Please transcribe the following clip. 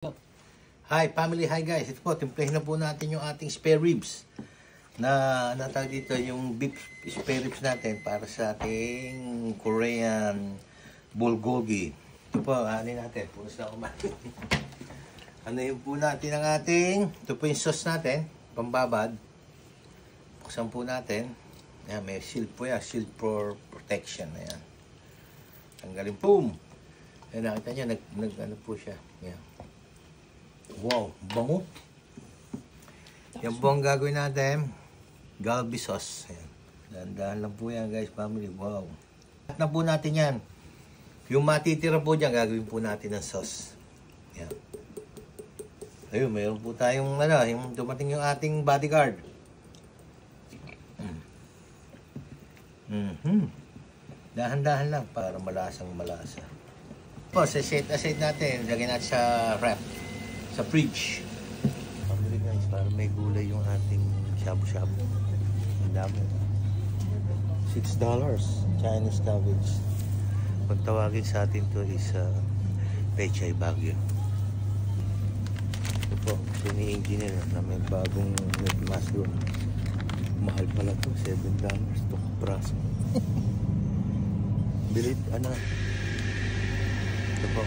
Hi family, hi guys. Ito po, timplahin na po natin yung ating spare ribs na natawag dito yung beef spare ribs natin para sa ating Korean bulgogi. Ito po, ano natin, punos na kumain. Ano yung po natin ang ating, ito po yung sauce natin, pambabad. Buksan po natin. Ayan, may shield po yan, shield for protection. Ayan. Tanggalin, boom! Ayan, nakita nyo, ano po siya. Ayan. Wow, bango. Yan po ang gagawin natin. Galbi sauce. Ayan. Dahan-dahan lang po yan guys, family. Wow. At na po natin yan. Yung matitira po dyan, gagawin po natin ng sauce. Ayan. Ayun, mayroon po tayong, yung dumating yung ating bodyguard. Dahan-dahan lang para malasang malasa. Po, set aside natin. Lagyan natin sa wrap. Sa fridge. Family guys, para may gulay yung ating shabu-shabu. Ang dami. $6. Chinese cabbage. Kung tawagin sa atin to is Pechay Baguio. Ito po, sini-engineer na may bagong mushroom. Mahal pala to, $7 to braso. Bilit, ano. Ito po.